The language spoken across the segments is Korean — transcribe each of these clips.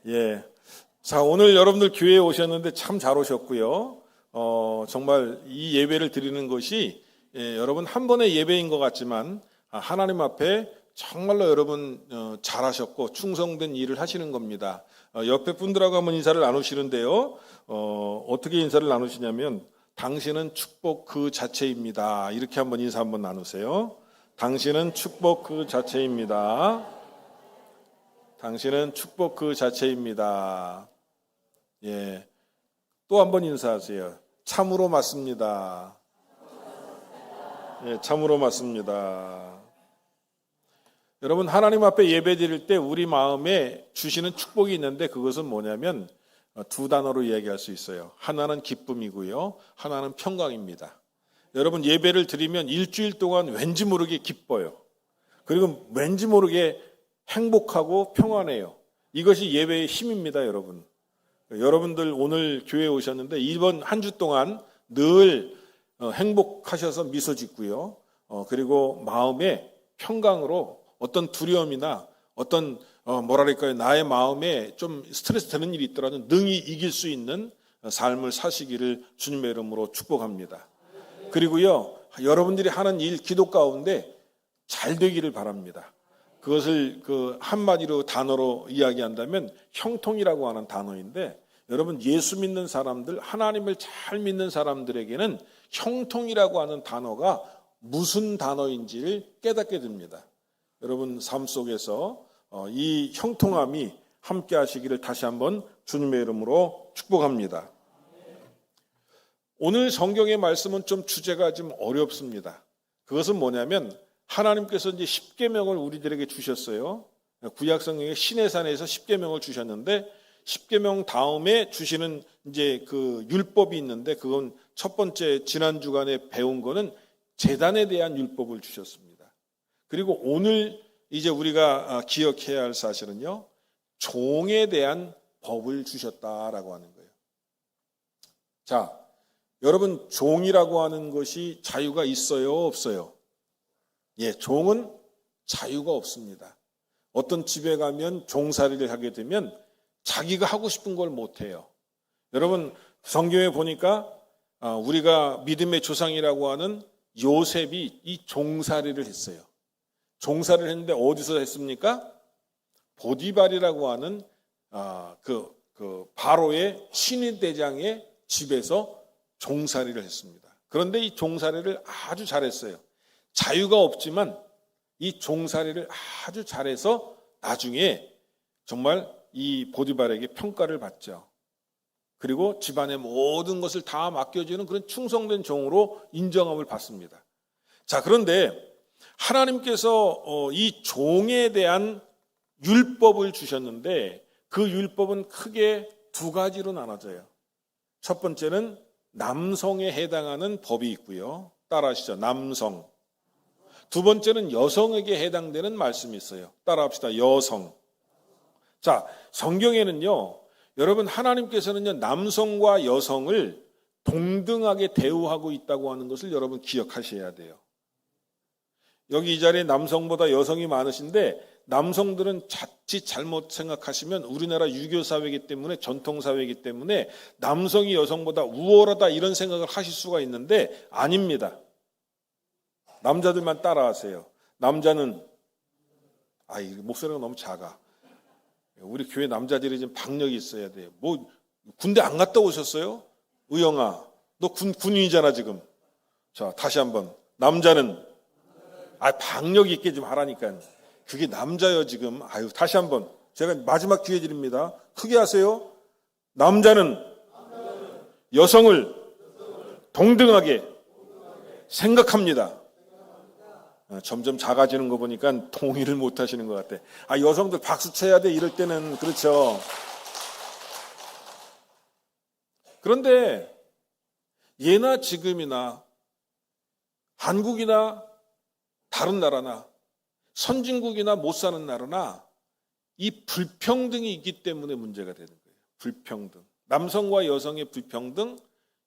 예. 자, 오늘 여러분들 교회에 오셨는데 참 잘 오셨고요. 정말 이 예배를 드리는 것이 여러분 한 번의 예배인 것 같지만 하나님 앞에 정말로 여러분 잘하셨고 충성된 일을 하시는 겁니다. 옆에 분들하고 한번 인사를 나누시는데요. 어떻게 인사를 나누시냐면 당신은 축복 그 자체입니다. 이렇게 한번 인사 한번 나누세요. 당신은 축복 그 자체입니다. 당신은 축복 그 자체입니다. 예. 또 한번 인사하세요. 참으로 맞습니다. 예, 참으로 맞습니다. 여러분, 하나님 앞에 예배 드릴 때 우리 마음에 주시는 축복이 있는데 그것은 뭐냐면 두 단어로 이야기할 수 있어요. 하나는 기쁨이고요. 하나는 평강입니다. 여러분, 예배를 드리면 일주일 동안 왠지 모르게 기뻐요. 그리고 왠지 모르게 행복하고 평안해요. 이것이 예배의 힘입니다, 여러분. 여러분들 오늘 교회에 오셨는데 이번 한 주 동안 늘 행복하셔서 미소 짓고요. 그리고 마음에 평강으로 어떤 두려움이나 어떤 뭐랄까요, 나의 마음에 좀 스트레스 되는 일이 있더라도 능히 이길 수 있는 삶을 사시기를 주님의 이름으로 축복합니다. 그리고요, 여러분들이 하는 일, 기도 가운데 잘 되기를 바랍니다. 그것을 한마디로 단어로 이야기한다면 형통이라고 하는 단어인데, 여러분 예수 믿는 사람들, 하나님을 잘 믿는 사람들에게는 형통이라고 하는 단어가 무슨 단어인지를 깨닫게 됩니다. 여러분 삶 속에서 이 형통함이 함께 하시기를 다시 한번 주님의 이름으로 축복합니다. 오늘 성경의 말씀은 좀 주제가 좀 어렵습니다. 그것은 뭐냐면 하나님께서 이제 십계명을 우리들에게 주셨어요. 구약 성경의 시내산에서 십계명을 주셨는데 십계명 다음에 주시는 이제 그 율법이 있는데 그건 첫 번째 지난 주간에 배운 거는 제단에 대한 율법을 주셨습니다. 그리고 오늘 이제 우리가 기억해야 할 사실은요, 종에 대한 법을 주셨다라고 하는 거예요. 자, 여러분 종이라고 하는 것이 자유가 있어요, 없어요? 예, 종은 자유가 없습니다. 어떤 집에 가면 종살이를 하게 되면 자기가 하고 싶은 걸 못해요. 여러분 성경에 보니까 우리가 믿음의 조상이라고 하는 요셉이 이 종살이를 했어요. 종살이를 했는데 어디서 했습니까? 보디발이라고 하는 그 바로의 신의대장의 집에서 종살이를 했습니다. 그런데 이 종살이를 아주 잘했어요. 자유가 없지만 이 종살이를 아주 잘해서 나중에 정말 이 보디발에게 평가를 받죠. 그리고 집안의 모든 것을 다 맡겨주는 그런 충성된 종으로 인정함을 받습니다. 자, 그런데 하나님께서 이 종에 대한 율법을 주셨는데 그 율법은 크게 두 가지로 나눠져요. 첫 번째는 남성에 해당하는 법이 있고요. 따라하시죠. 남성. 두 번째는 여성에게 해당되는 말씀이 있어요. 따라합시다. 여성. 자, 성경에는요, 여러분 하나님께서는요, 남성과 여성을 동등하게 대우하고 있다고 하는 것을 여러분 기억하셔야 돼요. 여기 이 자리에 남성보다 여성이 많으신데 남성들은 자칫 잘못 생각하시면 우리나라 유교 사회이기 때문에 전통 사회이기 때문에 남성이 여성보다 우월하다 이런 생각을 하실 수가 있는데 아닙니다. 남자들만 따라하세요. 남자는 목소리가 너무 작아. 우리 교회 남자들이 좀 박력이 있어야 돼요. 뭐 군대 안 갔다 오셨어요? 의영아, 너 군인이잖아 지금. 자, 다시 한번. 남자는 박력 있게 좀 하라니까. 그게 남자요 지금. 다시 한번. 제가 마지막 기회 드립니다. 크게 하세요. 남자는 여성을 동등하게 생각합니다. 점점 작아지는 거 보니까 동의를 못 하시는 것 같아. 여성들 박수 쳐야 돼 이럴 때는. 그렇죠. 그런데 예나 지금이나 한국이나 다른 나라나 선진국이나 못 사는 나라나 이 불평등이 있기 때문에 문제가 되는 거예요. 불평등. 남성과 여성의 불평등,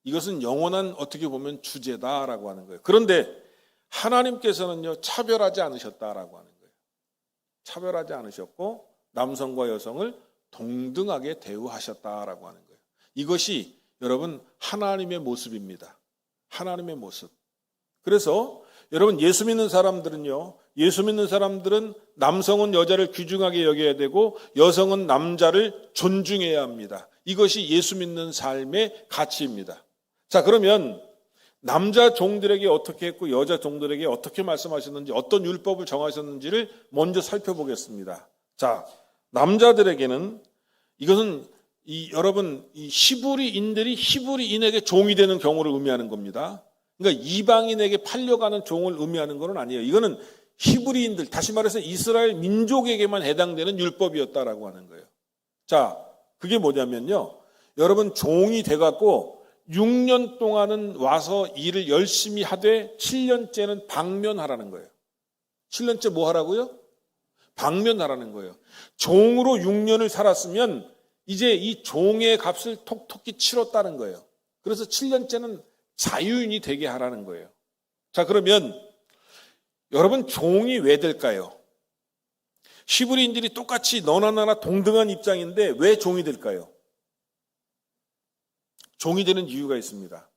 이것은 영원한 어떻게 보면 주제다라고 하는 거예요. 그런데 하나님께서는요, 차별하지 않으셨다라고 하는 거예요. 차별하지 않으셨고 남성과 여성을 동등하게 대우하셨다라고 하는 거예요. 이것이 여러분 하나님의 모습입니다. 하나님의 모습. 그래서 여러분 예수 믿는 사람들은요, 예수 믿는 사람들은 남성은 여자를 귀중하게 여겨야 되고 여성은 남자를 존중해야 합니다. 이것이 예수 믿는 삶의 가치입니다. 자, 그러면 남자 종들에게 어떻게 했고 여자 종들에게 어떻게 말씀하셨는지, 어떤 율법을 정하셨는지를 먼저 살펴보겠습니다. 자, 남자들에게는 이것은 여러분 이 히브리인들이 히브리인에게 종이 되는 경우를 의미하는 겁니다. 그러니까 이방인에게 팔려가는 종을 의미하는 것은 아니에요. 이거는 히브리인들, 다시 말해서 이스라엘 민족에게만 해당되는 율법이었다라고 하는 거예요. 자, 그게 뭐냐면요, 여러분 종이 돼갖고 6년 동안은 와서 일을 열심히 하되 7년째는 방면하라는 거예요. 7년째 뭐 하라고요? 방면하라는 거예요. 종으로 6년을 살았으면 이제 이 종의 값을 톡톡히 치렀다는 거예요. 그래서 7년째는 자유인이 되게 하라는 거예요. 자, 그러면 여러분 종이 왜 될까요? 히브리인들이 똑같이 너나 나나 동등한 입장인데 왜 종이 될까요? 종이 되는 이유가 있습니다.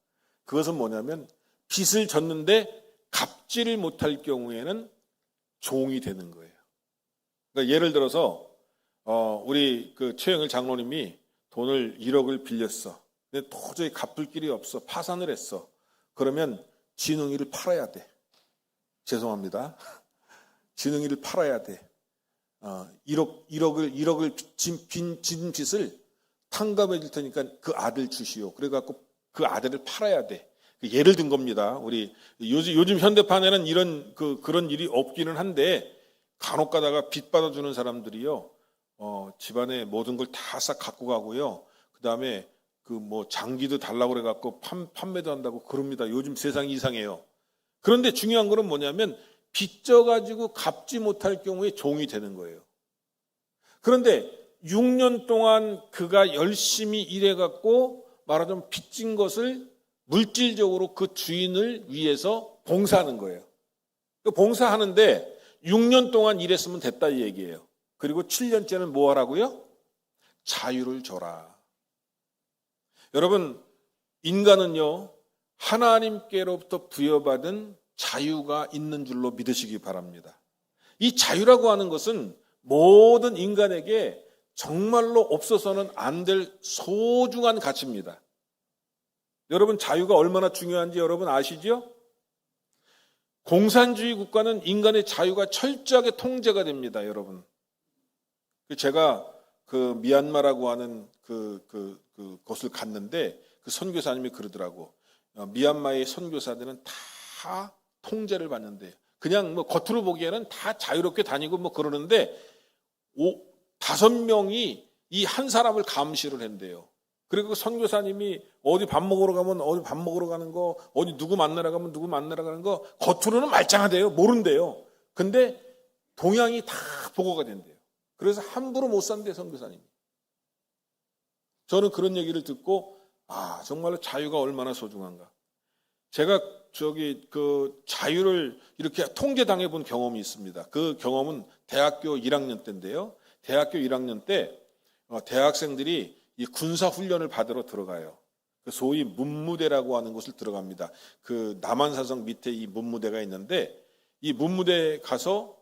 그것은 뭐냐면 빚을 졌는데 갚지를 못할 경우에는 종이 되는 거예요. 그러니까 예를 들어서 우리 그 최영일 장로님이 돈을 1억을 빌렸어. 근데 도저히 갚을 길이 없어. 파산을 했어. 그러면 진흥이를 팔아야 돼. 죄송합니다. 진흥이를 팔아야 돼. 1억을 진 빚을 탕감해 줄 테니까 그 아들 주시오. 그래갖고 그 아들을 팔아야 돼. 예를 든 겁니다. 우리 요즘 현대판에는 그런 일이 없기는 한데 간혹 가다가 빚 받아주는 사람들이요, 집안에 모든 걸 다 싹 갖고 가고요. 그 다음에 그 뭐 장기도 달라고 그래갖고 판매도 한다고 그럽니다. 요즘 세상이 이상해요. 그런데 중요한 거는 뭐냐면 빚져가지고 갚지 못할 경우에 종이 되는 거예요. 그런데 6년 동안 그가 열심히 일해갖고 말하자면 빚진 것을 물질적으로 그 주인을 위해서 봉사하는 거예요. 봉사하는데 6년 동안 일했으면 됐다 이 얘기예요. 그리고 7년째는 뭐 하라고요? 자유를 줘라. 여러분, 인간은요, 하나님께로부터 부여받은 자유가 있는 줄로 믿으시기 바랍니다. 이 자유라고 하는 것은 모든 인간에게 정말로 없어서는 안 될 소중한 가치입니다. 여러분, 자유가 얼마나 중요한지 여러분 아시죠? 공산주의 국가는 인간의 자유가 철저하게 통제가 됩니다, 여러분. 제가 그 미얀마라고 하는 곳을 갔는데 그 선교사님이 그러더라고. 미얀마의 선교사들은 다 통제를 받는데 그냥 뭐 겉으로 보기에는 다 자유롭게 다니고 뭐 그러는데 5명이 이 한 사람을 감시를 한대요. 그리고 선교사님이 어디 밥 먹으러 가면 어디 밥 먹으러 가는 거, 어디 누구 만나러 가면 누구 만나러 가는 거 겉으로는 말짱하대요. 모른대요. 근데 동향이 다 보고가 된대요. 그래서 함부로 못 산대요, 선교사님이. 저는 그런 얘기를 듣고 정말로 자유가 얼마나 소중한가. 제가 그 자유를 이렇게 통제당해 본 경험이 있습니다. 그 경험은 대학교 1학년 때인데요. 대학교 1학년 때 대학생들이 이 군사 훈련을 받으러 들어가요. 소위 문무대라고 하는 곳을 들어갑니다. 그 남한사성 밑에 이 문무대가 있는데 이 문무대 가서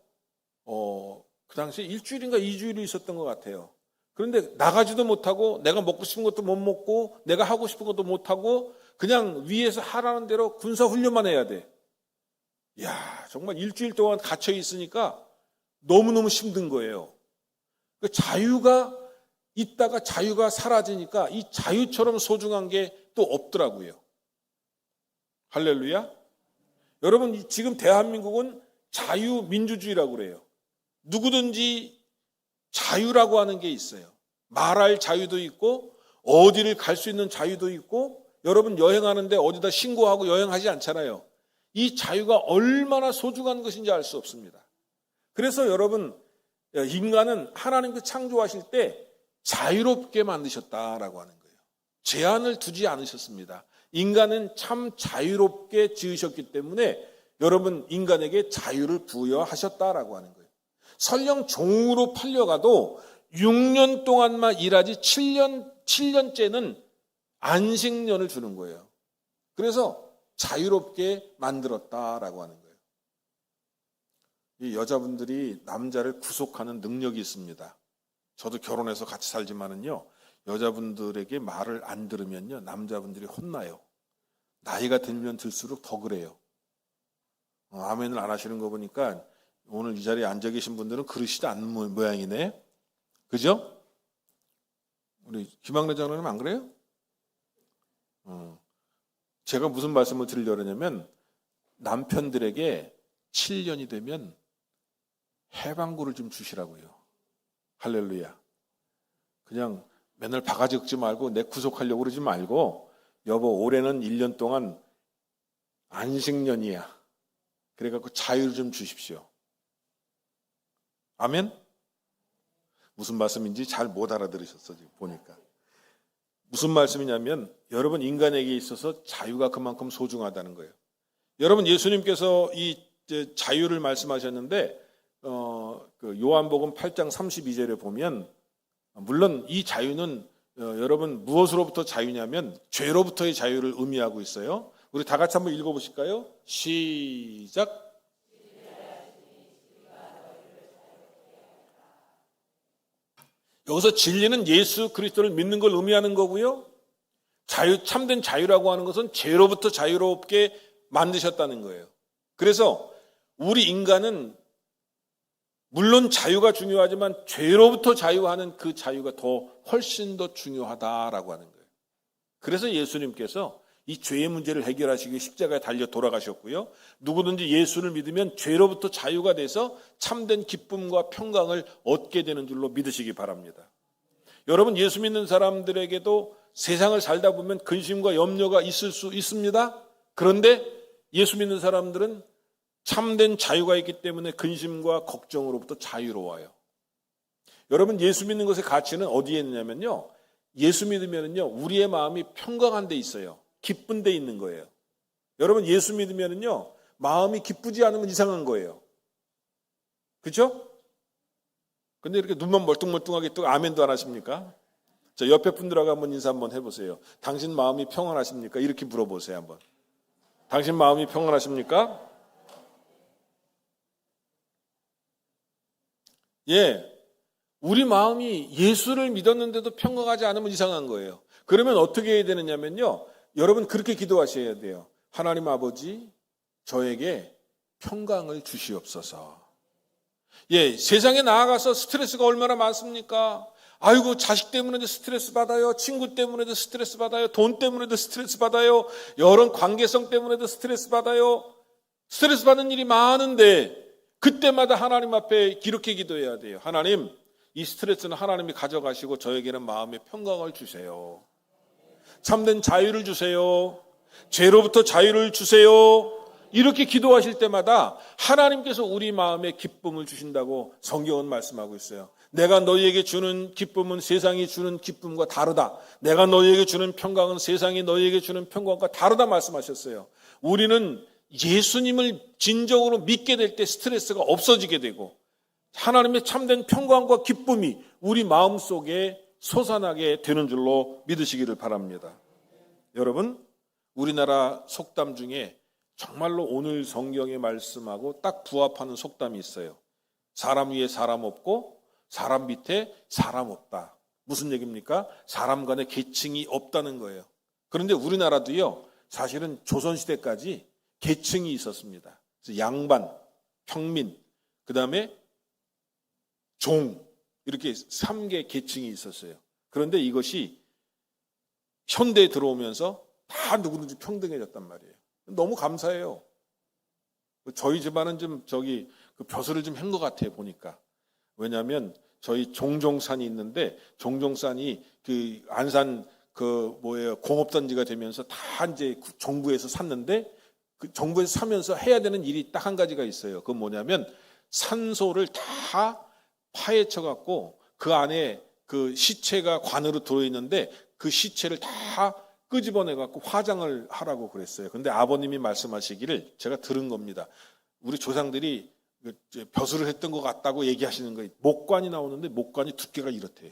그 당시에 일주일인가 2주일이 있었던 것 같아요. 그런데 나가지도 못하고 내가 먹고 싶은 것도 못 먹고 내가 하고 싶은 것도 못하고 그냥 위에서 하라는 대로 군사훈련만 해야 돼. 이야, 정말 일주일 동안 갇혀 있으니까 너무너무 힘든 거예요. 그 자유가 있다가 자유가 사라지니까 이 자유처럼 소중한 게 또 없더라고요. 할렐루야. 여러분, 지금 대한민국은 자유민주주의라고 그래요. 누구든지 자유라고 하는 게 있어요. 말할 자유도 있고 어디를 갈 수 있는 자유도 있고 여러분 여행하는데 어디다 신고하고 여행하지 않잖아요. 이 자유가 얼마나 소중한 것인지 알 수 없습니다. 그래서 여러분, 인간은 하나님께 창조하실 때 자유롭게 만드셨다라고 하는 거예요. 제한을 두지 않으셨습니다. 인간은 참 자유롭게 지으셨기 때문에 여러분 인간에게 자유를 부여하셨다라고 하는 거예요. 설령 종으로 팔려가도 6년 동안만 일하지 7년째는 안식년을 주는 거예요. 그래서 자유롭게 만들었다라고 하는 거예요. 이 여자분들이 남자를 구속하는 능력이 있습니다. 저도 결혼해서 같이 살지만은요, 여자분들에게 말을 안 들으면요, 남자분들이 혼나요. 나이가 들면 들수록 더 그래요. 아멘을 안 하시는 거 보니까 오늘 이 자리에 앉아 계신 분들은 그러시지 않는 모양이네. 그죠? 우리 김학래 장로님 안 그래요? 제가 무슨 말씀을 드리려냐면 남편들에게 7년이 되면 해방구를 좀 주시라고요. 할렐루야. 그냥 맨날 바가지 긁지 말고 내 구속하려고 그러지 말고 여보 올해는 1년 동안 안식년이야. 그래갖고 자유를 좀 주십시오. 아멘? 무슨 말씀인지 잘 못 알아들으셨어 지금 보니까. 무슨 말씀이냐면 여러분 인간에게 있어서 자유가 그만큼 소중하다는 거예요. 여러분 예수님께서 이 자유를 말씀하셨는데 그 요한복음 8장 32절에 보면 물론 이 자유는 여러분 무엇으로부터 자유냐면 죄로부터의 자유를 의미하고 있어요. 우리 다 같이 한번 읽어보실까요? 시작. 여기서 진리는 예수 그리스도를 믿는 걸 의미하는 거고요. 참된 자유라고 하는 것은 죄로부터 자유롭게 만드셨다는 거예요. 그래서 우리 인간은 물론 자유가 중요하지만 죄로부터 자유하는 그 자유가 훨씬 더 중요하다라고 하는 거예요. 그래서 예수님께서 이 죄의 문제를 해결하시기 위해 십자가에 달려 돌아가셨고요. 누구든지 예수를 믿으면 죄로부터 자유가 돼서 참된 기쁨과 평강을 얻게 되는 줄로 믿으시기 바랍니다. 여러분 예수 믿는 사람들에게도 세상을 살다 보면 근심과 염려가 있을 수 있습니다. 그런데 예수 믿는 사람들은 참된 자유가 있기 때문에 근심과 걱정으로부터 자유로워요. 여러분 예수 믿는 것의 가치는 어디에 있냐면요. 예수 믿으면요 우리의 마음이 평강한 데 있어요. 기쁜 데 있는 거예요. 여러분 예수 믿으면요 마음이 기쁘지 않으면 이상한 거예요. 그렇죠? 근데 이렇게 눈만 멀뚱멀뚱하게 또 아멘도 안 하십니까? 자, 옆에 분들하고 한번 인사 한번 해보세요. 당신 마음이 평안하십니까? 이렇게 물어보세요 한번. 당신 마음이 평안하십니까? 예, 우리 마음이 예수를 믿었는데도 평강하지 않으면 이상한 거예요. 그러면 어떻게 해야 되느냐면요. 여러분 그렇게 기도하셔야 돼요. 하나님 아버지 저에게 평강을 주시옵소서. 예, 세상에 나아가서 스트레스가 얼마나 많습니까? 아이고 자식 때문에도 스트레스 받아요. 친구 때문에도 스트레스 받아요. 돈 때문에도 스트레스 받아요. 여러 관계성 때문에도 스트레스 받아요. 스트레스 받는 일이 많은데 그때마다 하나님 앞에 이렇게 기도해야 돼요. 하나님 이 스트레스는 하나님이 가져가시고 저에게는 마음의 평강을 주세요. 참된 자유를 주세요. 죄로부터 자유를 주세요. 이렇게 기도하실 때마다 하나님께서 우리 마음에 기쁨을 주신다고 성경은 말씀하고 있어요. 내가 너희에게 주는 기쁨은 세상이 주는 기쁨과 다르다. 내가 너희에게 주는 평강은 세상이 너희에게 주는 평강과 다르다 말씀하셨어요. 우리는 예수님을 진정으로 믿게 될 때 스트레스가 없어지게 되고 하나님의 참된 평강과 기쁨이 우리 마음속에 솟아나게 되는 줄로 믿으시기를 바랍니다. 여러분 우리나라 속담 중에 정말로 오늘 성경의 말씀하고 딱 부합하는 속담이 있어요. 사람 위에 사람 없고 사람 밑에 사람 없다. 무슨 얘기입니까? 사람 간에 계층이 없다는 거예요. 그런데 우리나라도요 사실은 조선시대까지 계층이 있었습니다. 그래서 양반, 평민, 그 다음에 종 이렇게 3개 계층이 있었어요. 그런데 이것이 현대에 들어오면서 다 누구든지 평등해졌단 말이에요. 너무 감사해요. 저희 집안은 좀 그 벼슬을 좀 한 것 같아요 보니까. 왜냐하면 저희 종종산이 있는데 종종산이 그 안산 공업단지가 되면서 다 이제 정부에서 샀는데 그 정부에서 사면서 해야 되는 일이 딱 한 가지가 있어요. 그건 뭐냐면 산소를 다 파헤쳐 갖고 그 안에 그 시체가 관으로 들어있는데 그 시체를 다 끄집어내 갖고 화장을 하라고 그랬어요. 근데 아버님이 말씀하시기를 제가 들은 겁니다. 우리 조상들이 벼슬을 했던 것 같다고 얘기하시는 거예요. 목관이 나오는데 목관이 두께가 이렇대요.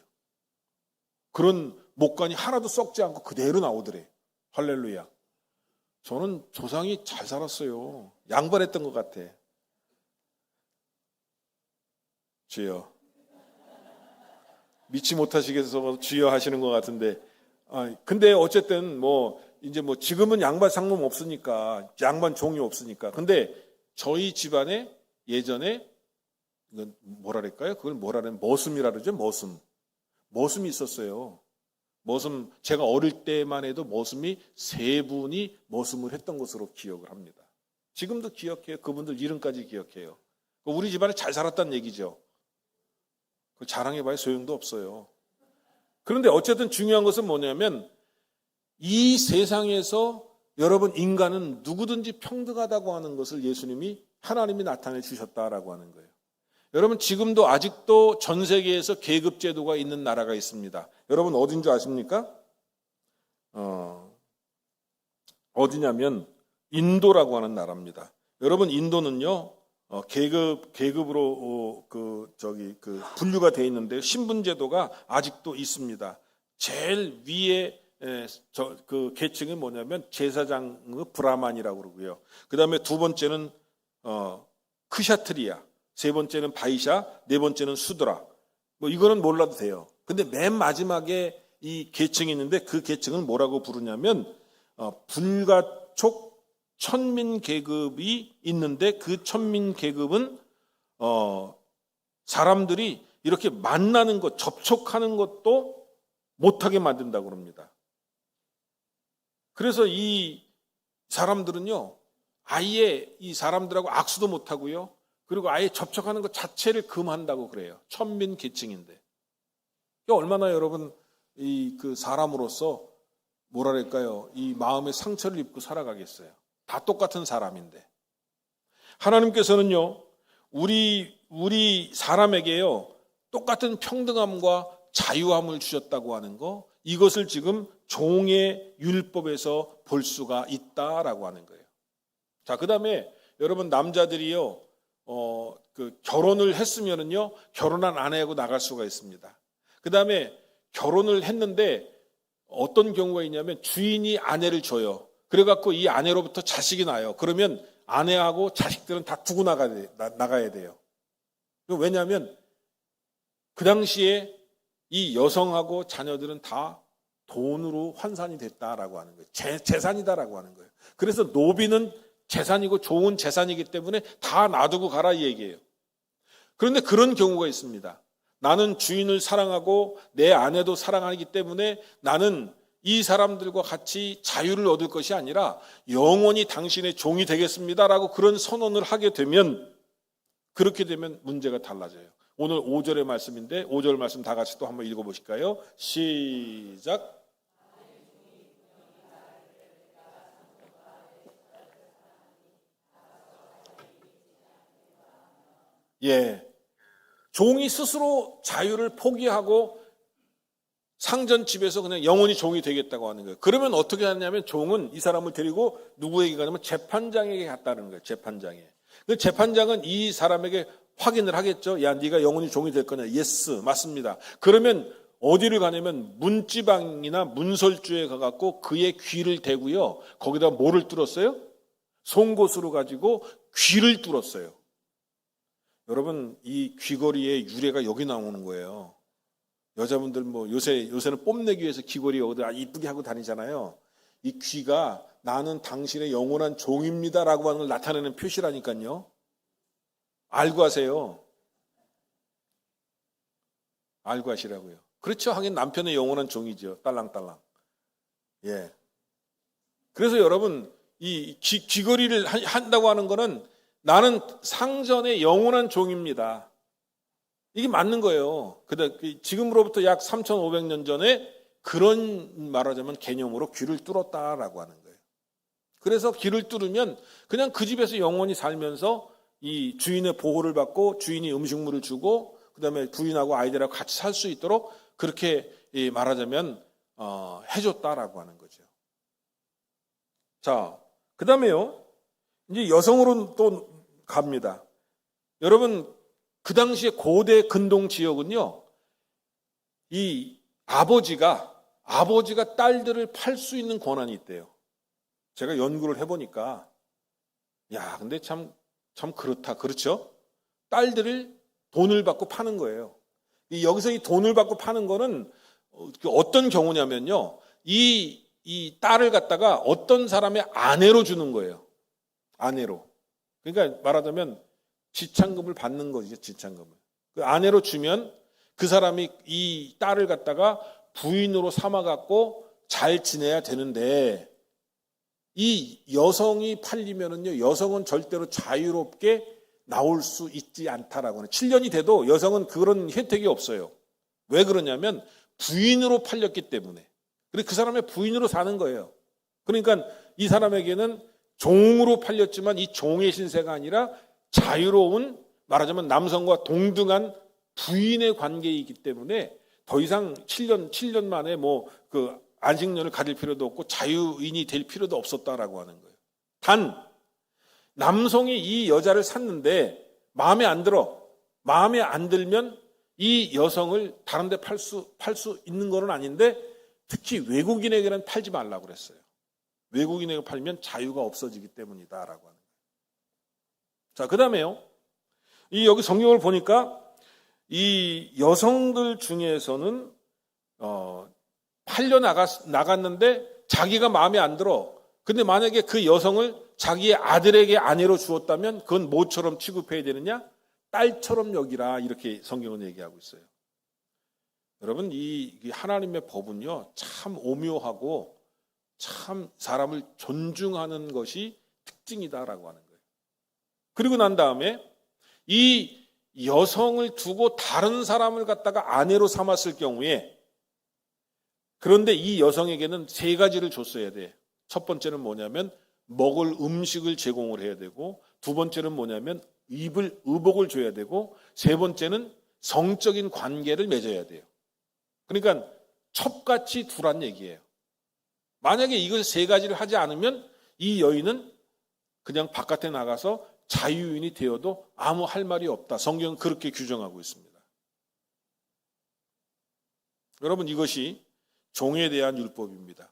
그런 목관이 하나도 썩지 않고 그대로 나오더래. 할렐루야. 저는 조상이 잘 살았어요. 양반했던 것 같아. 주여. 믿지 못하시겠어서 주여 하시는 것 같은데. 근데 어쨌든 이제 지금은 양반 상놈 없으니까, 양반 종이 없으니까. 근데 저희 집안에 예전에 이건 뭐랄까요? 그걸 뭐라는 머슴이라 그러죠? 머슴이 있었어요. 머슴, 제가 어릴 때만 해도 머슴이 3분이 머슴을 했던 것으로 기억을 합니다. 지금도 기억해요. 그분들 이름까지 기억해요. 우리 집안에 잘 살았다는 얘기죠. 자랑해봐야 소용도 없어요. 그런데 어쨌든 중요한 것은 뭐냐면 이 세상에서 여러분 인간은 누구든지 평등하다고 하는 것을 예수님이 하나님이 나타내 주셨다라고 하는 거예요. 여러분 지금도 아직도 전 세계에서 계급 제도가 있는 나라가 있습니다. 여러분 어딘 줄 아십니까? 어디냐면 인도라고 하는 나라입니다. 여러분 인도는요 계급으로 분류가 되어 있는데 신분 제도가 아직도 있습니다. 제일 위에 그 계층이 뭐냐면 제사장 브라만이라고 그러고요. 그 다음에 두 번째는 크샤트리아, 세 번째는 바이샤, 네 번째는 수드라. 이거는 몰라도 돼요. 근데 맨 마지막에 이 계층이 있는데 그 계층은 뭐라고 부르냐면 불가촉 천민 계급이 있는데 그 천민 계급은 사람들이 이렇게 만나는 것, 접촉하는 것도 못하게 만든다고 합니다. 그래서 이 사람들은요, 아예 이 사람들하고 악수도 못하고요, 그리고 아예 접촉하는 것 자체를 금한다고 그래요. 천민 계층인데. 얼마나 여러분, 그 사람으로서 뭐랄까요, 이 마음의 상처를 입고 살아가겠어요. 다 똑같은 사람인데. 하나님께서는요, 우리 사람에게요, 똑같은 평등함과 자유함을 주셨다고 하는 거, 이것을 지금 종의 율법에서 볼 수가 있다라고 하는 거예요. 자, 그 다음에 여러분 남자들이요, 결혼을 했으면은요, 결혼한 아내하고 나갈 수가 있습니다. 그 다음에 결혼을 했는데 어떤 경우가 있냐면 주인이 아내를 줘요. 그래갖고 이 아내로부터 자식이 나요. 그러면 아내하고 자식들은 다 두고 나가야 돼요. 왜냐하면 그 당시에 이 여성하고 자녀들은 다 돈으로 환산이 됐다라고 하는 거예요. 재산이다라고 하는 거예요. 그래서 노비는 재산이고 좋은 재산이기 때문에 다 놔두고 가라 이 얘기예요. 그런데 그런 경우가 있습니다. 나는 주인을 사랑하고 내 아내도 사랑하기 때문에 나는 이 사람들과 같이 자유를 얻을 것이 아니라 영원히 당신의 종이 되겠습니다라고 그런 선언을 하게 되면, 그렇게 되면 문제가 달라져요. 오늘 5절의 말씀인데 5절 말씀 다 같이 또 한번 읽어보실까요? 시작. 예, 종이 스스로 자유를 포기하고 상전집에서 그냥 영원히 종이 되겠다고 하는 거예요. 그러면 어떻게 하냐면 종은 이 사람을 데리고 누구에게 가냐면 재판장에게 갔다는 거예요. 재판장에. 그 재판장은 이 사람에게 확인을 하겠죠. 야, 네가 영원히 종이 될 거냐? 예스, 맞습니다. 그러면 어디를 가냐면 문지방이나 문설주에 가갖고 그의 귀를 대고요. 거기다 뭐를 뚫었어요? 송곳으로 가지고 귀를 뚫었어요. 여러분, 이 귀걸이의 유래가 여기 나오는 거예요. 여자분들 요새는 뽐내기 위해서 귀걸이 여기다 이쁘게 하고 다니잖아요. 이 귀가 나는 당신의 영원한 종입니다라고 하는 걸 나타내는 표시라니까요. 알고 하세요. 알고 하시라고요. 그렇죠. 하긴 남편의 영원한 종이죠. 딸랑딸랑. 예. 그래서 여러분, 이 귀걸이를 한다고 하는 거는 나는 상전의 영원한 종입니다. 이게 맞는 거예요. 근데 지금으로부터 약 3,500년 전에 그런 말하자면 개념으로 귀를 뚫었다라고 하는 거예요. 그래서 귀를 뚫으면 그냥 그 집에서 영원히 살면서 이 주인의 보호를 받고 주인이 음식물을 주고 그다음에 부인하고 아이들하고 같이 살 수 있도록 그렇게 말하자면 해줬다라고 하는 거죠. 자, 그다음에요. 이제 여성으로 또 갑니다. 여러분, 그 당시에 고대 근동 지역은요, 이 아버지가 딸들을 팔 수 있는 권한이 있대요. 제가 연구를 해보니까, 야, 근데 참 그렇다. 그렇죠? 딸들을 돈을 받고 파는 거예요. 여기서 이 돈을 받고 파는 거는 어떤 경우냐면요, 이 딸을 갖다가 어떤 사람의 아내로 주는 거예요. 아내로. 그러니까 말하자면 지참금을 받는 거죠. 지참금을. 그 아내로 주면 그 사람이 이 딸을 갖다가 부인으로 삼아갖고 잘 지내야 되는데, 이 여성이 팔리면은요, 여성은 절대로 자유롭게 나올 수 있지 않다라고 하는. 7년이 돼도 여성은 그런 혜택이 없어요. 왜 그러냐면 부인으로 팔렸기 때문에. 그리고 그 사람의 부인으로 사는 거예요. 그러니까 이 사람에게는 종으로 팔렸지만 이 종의 신세가 아니라 자유로운, 말하자면 남성과 동등한 부인의 관계이기 때문에 더 이상 7년 만에 그 안식년을 가질 필요도 없고 자유인이 될 필요도 없었다라고 하는 거예요. 단 남성이 이 여자를 샀는데 마음에 안 들면 이 여성을 다른 데 팔 수 있는 건 아닌데, 특히 외국인에게는 팔지 말라고 그랬어요. 외국인에게 팔면 자유가 없어지기 때문이다라고 하는 거예요. 자, 그다음에요. 여기 성경을 보니까 이 여성들 중에서는 팔려 나갔는데 자기가 마음에 안 들어. 근데 만약에 그 여성을 자기의 아들에게 아내로 주었다면 그건 뭐처럼 취급해야 되느냐? 딸처럼 여기라, 이렇게 성경은 얘기하고 있어요. 여러분, 이 하나님의 법은요, 참 오묘하고 참 사람을 존중하는 것이 특징이다라고 하는 거예요. 그리고 난 다음에 이 여성을 두고 다른 사람을 갖다가 아내로 삼았을 경우에, 그런데 이 여성에게는 3가지를 줬어야 돼. 첫 번째는 뭐냐면 먹을 음식을 제공을 해야 되고, 두 번째는 뭐냐면 입을 의복을 줘야 되고, 세 번째는 성적인 관계를 맺어야 돼요. 그러니까 첩같이 두란 얘기예요. 만약에 이걸 3가지를 하지 않으면 이 여인은 그냥 바깥에 나가서 자유인이 되어도 아무 할 말이 없다. 성경은 그렇게 규정하고 있습니다. 여러분, 이것이 종에 대한 율법입니다.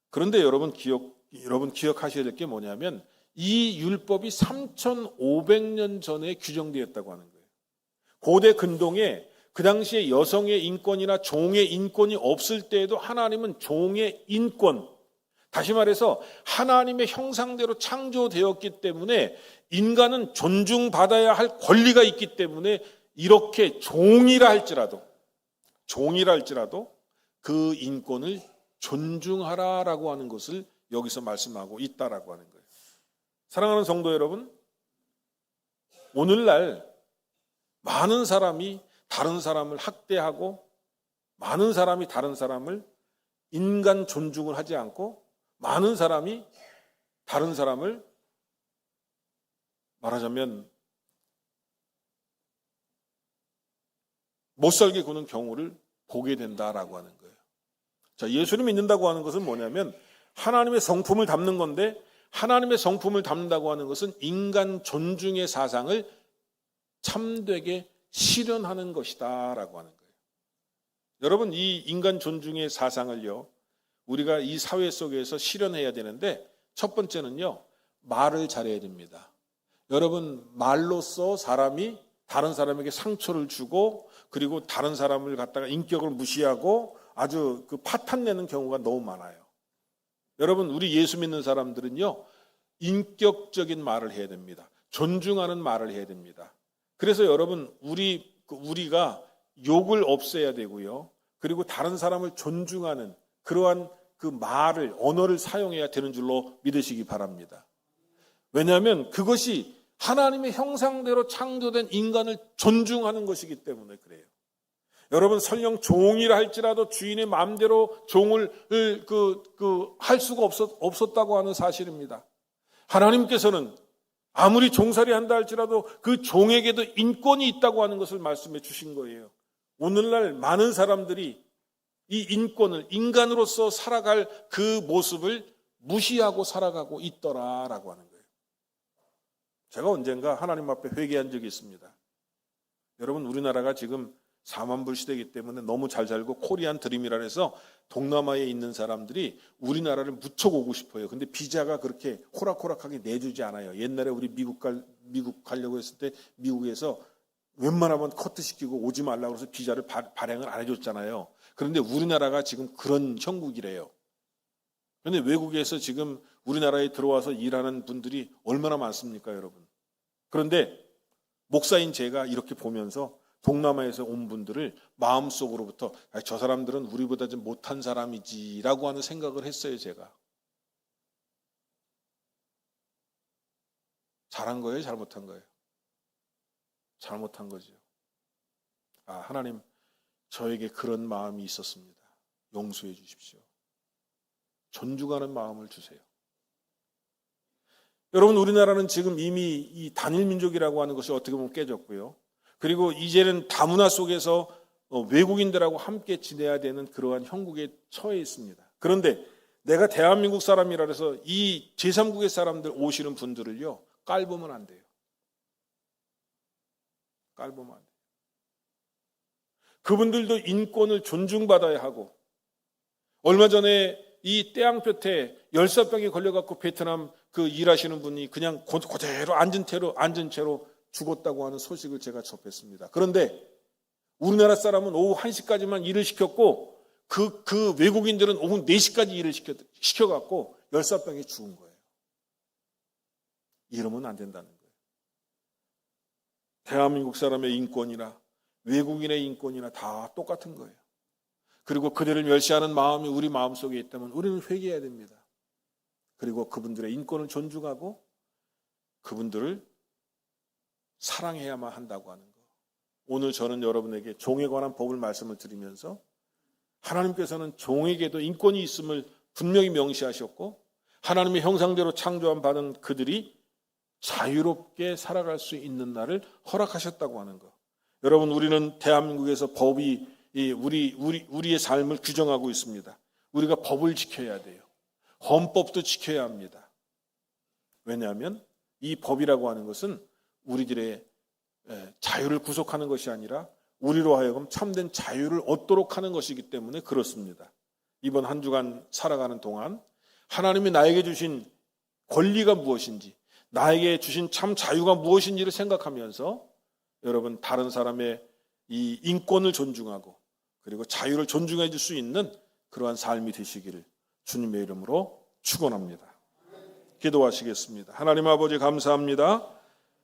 그런데 여러분 기억하셔야 될 게 뭐냐면 이 율법이 3,500년 전에 규정되었다고 하는 거예요. 고대 근동에 그 당시에 여성의 인권이나 종의 인권이 없을 때에도 하나님은 종의 인권, 다시 말해서 하나님의 형상대로 창조되었기 때문에 인간은 존중받아야 할 권리가 있기 때문에 이렇게 종이라 할지라도 그 인권을 존중하라라고 하는 것을 여기서 말씀하고 있다라고 하는 거예요. 사랑하는 성도 여러분, 오늘날 많은 사람이 다른 사람을 학대하고, 많은 사람이 다른 사람을 인간 존중을 하지 않고, 많은 사람이 다른 사람을 말하자면 못 살게 구는 경우를 보게 된다라고 하는 거예요. 자, 예수를 믿는다고 하는 것은 뭐냐면 하나님의 성품을 담는 건데, 하나님의 성품을 담는다고 하는 것은 인간 존중의 사상을 참되게 실현하는 것이다 라고 하는 거예요. 여러분, 이 인간 존중의 사상을요, 우리가 이 사회 속에서 실현해야 되는데, 첫 번째는요, 말을 잘해야 됩니다. 여러분, 말로써 사람이 다른 사람에게 상처를 주고, 그리고 다른 사람을 갖다가 인격을 무시하고 아주 파탄내는 경우가 너무 많아요. 여러분, 우리 예수 믿는 사람들은요, 인격적인 말을 해야 됩니다. 존중하는 말을 해야 됩니다. 그래서 여러분, 우리가 욕을 없애야 되고요, 그리고 다른 사람을 존중하는 그러한 그 말을, 언어를 사용해야 되는 줄로 믿으시기 바랍니다. 왜냐하면 그것이 하나님의 형상대로 창조된 인간을 존중하는 것이기 때문에 그래요. 여러분, 설령 종이라 할지라도 주인의 마음대로 종을 할 수가 없었다고 하는 사실입니다. 하나님께서는 아무리 종살이 한다 할지라도 그 종에게도 인권이 있다고 하는 것을 말씀해 주신 거예요. 오늘날 많은 사람들이 이 인권을, 인간으로서 살아갈 그 모습을 무시하고 살아가고 있더라라고 하는 거예요. 제가 언젠가 하나님 앞에 회개한 적이 있습니다. 여러분, 우리나라가 지금 4만 불 시대이기 때문에 너무 잘 살고 코리안 드림이라 해서 동남아에 있는 사람들이 우리나라를 무척 오고 싶어요. 근데 비자가 그렇게 호락호락하게 내주지 않아요. 옛날에 우리 미국 가려고 했을 때 미국에서 웬만하면 커트시키고 오지 말라고 해서 비자를 발행을 안 해줬잖아요. 그런데 우리나라가 지금 그런 형국이래요. 그런데 외국에서 지금 우리나라에 들어와서 일하는 분들이 얼마나 많습니까, 여러분? 그런데 목사인 제가 이렇게 보면서 동남아에서 온 분들을 마음속으로부터 저 사람들은 우리보다 좀 못한 사람이지라고 하는 생각을 했어요, 제가. 잘한 거예요, 잘못한 거예요? 잘못한 거죠. 하나님, 저에게 그런 마음이 있었습니다. 용서해 주십시오. 존중하는 마음을 주세요. 여러분, 우리나라는 지금 이미 이 단일 민족이라고 하는 것이 어떻게 보면 깨졌고요. 그리고 이제는 다문화 속에서 외국인들하고 함께 지내야 되는 그러한 형국에 처해 있습니다. 그런데 내가 대한민국 사람이라 해서 이 제3국의 사람들 오시는 분들을요, 깔보면 안 돼요. 깔보면 안 돼요. 그분들도 인권을 존중받아야 하고, 얼마 전에 이 떼양볕에 열사병에 걸려갖고 베트남 그 일하시는 분이 그냥 그대로 앉은 채로 죽었다고 하는 소식을 제가 접했습니다. 그런데 우리나라 사람은 오후 1시까지만 일을 시켰고 그 외국인들은 오후 4시까지 일을 시켜갖고 열사병에 죽은 거예요. 이러면 안 된다는 거예요. 대한민국 사람의 인권이나 외국인의 인권이나 다 똑같은 거예요. 그리고 그들을 멸시하는 마음이 우리 마음속에 있다면 우리는 회개해야 됩니다. 그리고 그분들의 인권을 존중하고 그분들을 사랑해야만 한다고 하는 거. 오늘 저는 여러분에게 종에 관한 법을 말씀을 드리면서 하나님께서는 종에게도 인권이 있음을 분명히 명시하셨고 하나님의 형상대로 창조한 받은 그들이 자유롭게 살아갈 수 있는 날을 허락하셨다고 하는 거. 여러분, 우리는 대한민국에서 법이 우리의 삶을 규정하고 있습니다. 우리가 법을 지켜야 돼요. 헌법도 지켜야 합니다. 왜냐하면 이 법이라고 하는 것은 우리들의 자유를 구속하는 것이 아니라 우리로 하여금 참된 자유를 얻도록 하는 것이기 때문에 그렇습니다. 이번 한 주간 살아가는 동안 하나님이 나에게 주신 권리가 무엇인지, 나에게 주신 참 자유가 무엇인지를 생각하면서 여러분, 다른 사람의 이 인권을 존중하고 그리고 자유를 존중해 줄 수 있는 그러한 삶이 되시기를 주님의 이름으로 축원합니다. 기도하시겠습니다. 하나님 아버지, 감사합니다.